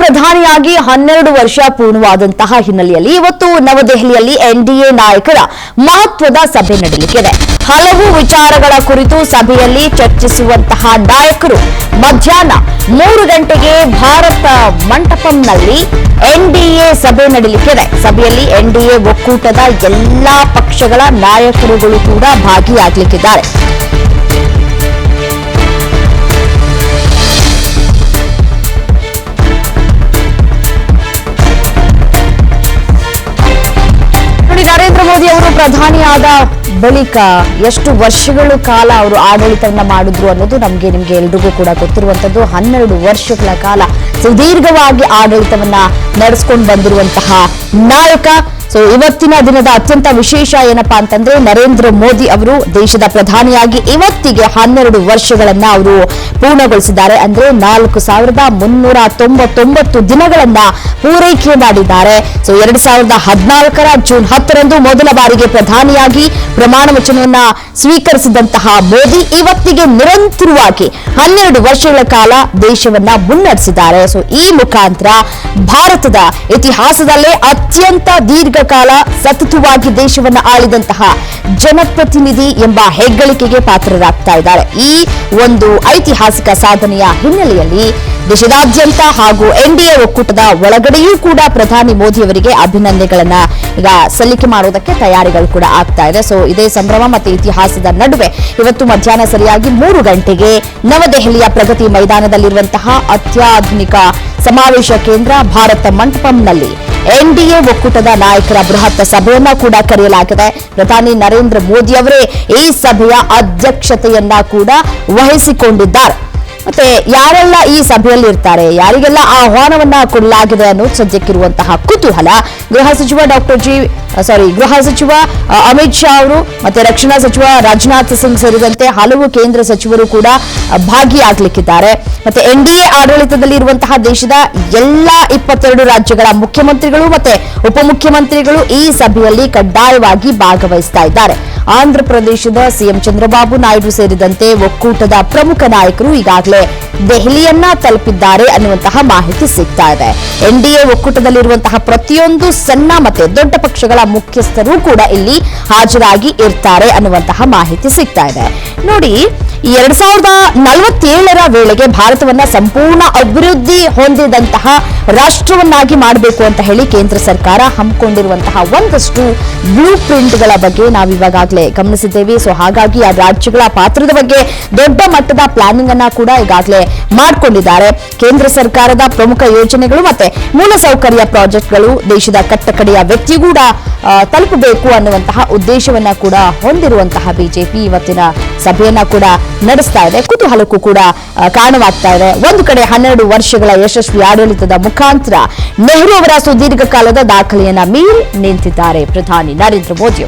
ಪ್ರಧಾನಿಯಾಗಿ 12 ವರ್ಷ ಪೂರ್ಣವಾದಂತಹ ಹಿನ್ನೆಲೆಯಲ್ಲಿ ಇವತ್ತು ನವದೆಹಲಿಯಲ್ಲಿ ಎನ್ಡಿಎ ನಾಯಕರ ಮಹತ್ವದ ಸಭೆ ನಡೆಯಲಿದೆ. ಹಲವು ವಿಚಾರಗಳ ಕುರಿತು ಸಭೆಯಲ್ಲಿ ಚರ್ಚಿಸುವಂತಹ ನಾಯಕರು ಮಧ್ಯಾಹ್ನ 3 ಗಂಟೆಗೆ ಭಾರತ ಮಂಟಪಂನಲ್ಲಿ ಎನ್ಡಿಎ ಸಭೆ ನಡೆಯಲಿದೆ. ಸಭೆಯಲ್ಲಿ ಎನ್ಡಿಎ ಒಕ್ಕೂಟದ ಎಲ್ಲಾ ಪಕ್ಷಗಳ ನಾಯಕರುಗಳು ಕೂಡ ಭಾಗಿಯಾಗಲಿದ್ದಾರೆ. ನರೇಂದ್ರ ಮೋದಿ ಅವರು ಪ್ರಧಾನಿಯಾದ ಬಳಿಕ ಎಷ್ಟು ವರ್ಷಗಳ ಕಾಲ ಅವರು ಆಡಳಿತವನ್ನ ಮಾಡಿದ್ರು ಅನ್ನೋದು ನಿಮ್ಗೆ ಎಲ್ರಿಗೂ ಕೂಡ ಗೊತ್ತಿರುವಂತದ್ದು. 12 ವರ್ಷಗಳ ಕಾಲ ಸುದೀರ್ಘವಾಗಿ ಆಡಳಿತವನ್ನ ನಡೆಸಿಕೊಂಡು ಬಂದಿರುವಂತಹ ನಾಯಕ. ಇವತ್ತಿನ ದಿನದ ಅತ್ಯಂತ ವಿಶೇಷ ಏನಪ್ಪಾ ಅಂತಂದ್ರೆ ನರೇಂದ್ರ ಮೋದಿ ಅವರು ದೇಶದ ಪ್ರಧಾನಿಯಾಗಿ ಇವತ್ತಿಗೆ 12 ವರ್ಷಗಳನ್ನ ಅವರು ಪೂರ್ಣಗೊಳಿಸಿದ್ದಾರೆ. ಅಂದ್ರೆ 4399 ದಿನಗಳನ್ನ ಪೂರೈಕೆ ಮಾಡಿದ್ದಾರೆ. 2014ರ ಜೂನ್ 10ರಂದು ಮೊದಲ ಬಾರಿಗೆ ಪ್ರಧಾನಿಯಾಗಿ ಪ್ರಮಾಣ ವಚನವನ್ನ ಸ್ವೀಕರಿಸಿದಂತಹ ಮೋದಿ ಇವತ್ತಿಗೆ ನಿರಂತರವಾಗಿ 12 ವರ್ಷಗಳ ಕಾಲ ದೇಶವನ್ನ ಮುನ್ನಡೆಸಿದ್ದಾರೆ. ಈ ಮುಖಾಂತರ ಭಾರತದ ಇತಿಹಾಸದಲ್ಲೇ ಅತ್ಯಂತ ದೀರ್ಘಕಾಲ ಸತತವಾಗಿ ದೇಶವನ್ನ ಆಳಿದಂತಹ ಜನಪ್ರತಿನಿಧಿ ಎಂಬ ಹೆಗ್ಗಳಿಕೆಗೆ ಪಾತ್ರರಾಗ್ತಾ ಇದ್ದಾರೆ. ಈ ಒಂದು ಐತಿಹಾಸಿಕ ಸಾಧನೆಯ ಹಿನ್ನೆಲೆಯಲ್ಲಿ ದೇಶದಾದ್ಯಂತ ಹಾಗೂ ಎನ್ಡಿಎ ಒಕ್ಕೂಟದ ಒಳಗಡೆಯೂ ಕೂಡ ಪ್ರಧಾನಿ ಮೋದಿ ಅವರಿಗೆ ಅಭಿನಂದನೆಗಳನ್ನ ಈಗ ಸಲ್ಲಿಕೆ ಮಾಡೋದಕ್ಕೆ ತಯಾರಿಗಳು ಕೂಡ ಆಗ್ತಾ ಇದೆ. ಇದೇ ಸಂಭ್ರಮ ಮತ್ತು ಇತಿಹಾಸದ ನಡುವೆ ಇವತ್ತು ಮಧ್ಯಾಹ್ನ ಸರಿಯಾಗಿ 3 ಗಂಟೆಗೆ ನವದೆಹಲಿಯ ಪ್ರಗತಿ ಮೈದಾನದಲ್ಲಿರುವಂತಹ ಅತ್ಯಾಧುನಿಕ ಸಮಾವೇಶ ಕೇಂದ್ರ ಭಾರತ ಮಂಟಪಂನಲ್ಲಿ ಎನ್ಡಿಎ ಒಕ್ಕೂಟದ ನಾಯಕರ ಬೃಹತ್ ಸಭೆಯನ್ನ ಕೂಡ ಕರೆಯಲಾಗಿದೆ. ಪ್ರಧಾನಿ ನರೇಂದ್ರ ಮೋದಿ ಅವರೇ ಈ ಸಭೆಯ ಅಧ್ಯಕ್ಷತೆಯನ್ನ ಕೂಡ ವಹಿಸಿಕೊಂಡಿದ್ದಾರೆ. ಮತ್ತೆ ಯಾರೆಲ್ಲ ಈ ಸಭೆಯಲ್ಲಿ ಇರ್ತಾರೆ, ಯಾರಿಗೆಲ್ಲ ಆಹ್ವಾನವನ್ನ ಕೊಡಲಾಗಿದೆ ಅನ್ನೋದು ಸದ್ಯಕ್ಕಿರುವಂತಹ ಕುತೂಹಲ. ಗೃಹ ಸಚಿವ ಅಮಿತ್ ಶಾ ಅವರು ಮತ್ತೆ ರಕ್ಷಣಾ ಸಚಿವ ರಾಜನಾಥ್ ಸಿಂಗ್ ಸೇರಿದಂತೆ ಹಲವು ಕೇಂದ್ರ ಸಚಿವರು ಕೂಡ ಭಾಗಿಯಾಗಲಿಕ್ಕಿದ್ದಾರೆ. ಮತ್ತೆ ಎನ್ಡಿಎ ಆಡಳಿತದಲ್ಲಿ ಇರುವಂತಹ ದೇಶದ ಎಲ್ಲಾ 22 ರಾಜ್ಯಗಳ ಮುಖ್ಯಮಂತ್ರಿಗಳು ಮತ್ತೆ ಉಪಮುಖ್ಯಮಂತ್ರಿಗಳು ಈ ಸಭೆಯಲ್ಲಿ ಕಡ್ಡಾಯವಾಗಿ ಭಾಗವಹಿಸ್ತಾ ಇದ್ದಾರೆ. ಆಂಧ್ರ ಪ್ರದೇಶದ ಸಿಎಂ ಚಂದ್ರಬಾಬು ನಾಯ್ಡು ಸೇರಿದಂತೆ ಒಕ್ಕೂಟದ ಪ್ರಮುಖ ನಾಯಕರು ಈಗಾಗಲೇ ದೆಹಲಿಯನ್ನ ತಲುಪಿದ್ದಾರೆ ಅನ್ನುವಂತಹ ಮಾಹಿತಿ ಸಿಗ್ತಾ ಇದೆ. ಎನ್ಡಿಎ ಒಕ್ಕೂಟದಲ್ಲಿರುವಂತಹ ಪ್ರತಿಯೊಂದು ಸಣ್ಣ ಮತ್ತೆ ದೊಡ್ಡ ಪಕ್ಷಗಳ ಮುಖ್ಯಸ್ಥರು ಕೂಡ ಇಲ್ಲಿ ಹಾಜರಾಗಿ ಇರ್ತಾರೆ ಅನ್ನುವಂತಹ ಮಾಹಿತಿ ಸಿಗ್ತಾ ಇದೆ. ನೋಡಿ, 2047ರ ವೇಳೆಗೆ ಭಾರತವನ್ನ ಸಂಪೂರ್ಣ ಅಭಿವೃದ್ಧಿ ಹೊಂದಿದಂತಹ ರಾಷ್ಟ್ರವನ್ನಾಗಿ ಮಾಡಬೇಕು ಅಂತ ಹೇಳಿ ಕೇಂದ್ರ ಸರ್ಕಾರ ಹಮ್ಮಿಕೊಂಡಿರುವಂತಹ ಒಂದಷ್ಟು ಬ್ಲೂ ಪ್ರಿಂಟ್ಗಳ ಬಗ್ಗೆ ನಾವಿವಾಗಲೇ ಗಮನಿಸಿದ್ದೇವೆ. ಹಾಗಾಗಿ ಆ ರಾಜ್ಯಗಳ ಪಾತ್ರದ ಬಗ್ಗೆ ದೊಡ್ಡ ಮಟ್ಟದ ಪ್ಲಾನಿಂಗ್ ಅನ್ನ ಕೂಡ ಈಗಾಗಲೇ ಮಾಡಿಕೊಂಡಿದ್ದಾರೆ. ಕೇಂದ್ರ ಸರ್ಕಾರದ ಪ್ರಮುಖ ಯೋಜನೆಗಳು ಮತ್ತೆ ಮೂಲಸೌಕರ್ಯ ಪ್ರಾಜೆಕ್ಟ್ಗಳು ದೇಶದ ಕಟ್ಟಕಡೆಯ ವ್ಯಕ್ತಿ ಕೂಡ ತಲುಪಬೇಕು ಅನ್ನುವಂತಹ ಉದ್ದೇಶವನ್ನ ಕೂಡ ಹೊಂದಿರುವಂತಹ ಬಿಜೆಪಿ ಇವತ್ತಿನ ಸಭೆಯನ್ನ ಕೂಡ ನಡೆಸ್ತಾ ಇದೆ. ಕುತೂಹಲಕ್ಕೂ ಕೂಡ ಕಾರಣವಾಗ್ತಾ ಇದೆ. ಒಂದು ಕಡೆ 12 ವರ್ಷಗಳ ಯಶಸ್ವಿ ಆಡಳಿತದ ಮುಖಾಂತರ ನೆಹರು ಅವರ ಸುದೀರ್ಘ ಕಾಲದ ದಾಖಲೆಯನ್ನ ಮೀರಿ ನಿಂತಿದ್ದಾರೆ ಪ್ರಧಾನಿ ನರೇಂದ್ರ ಮೋದಿ.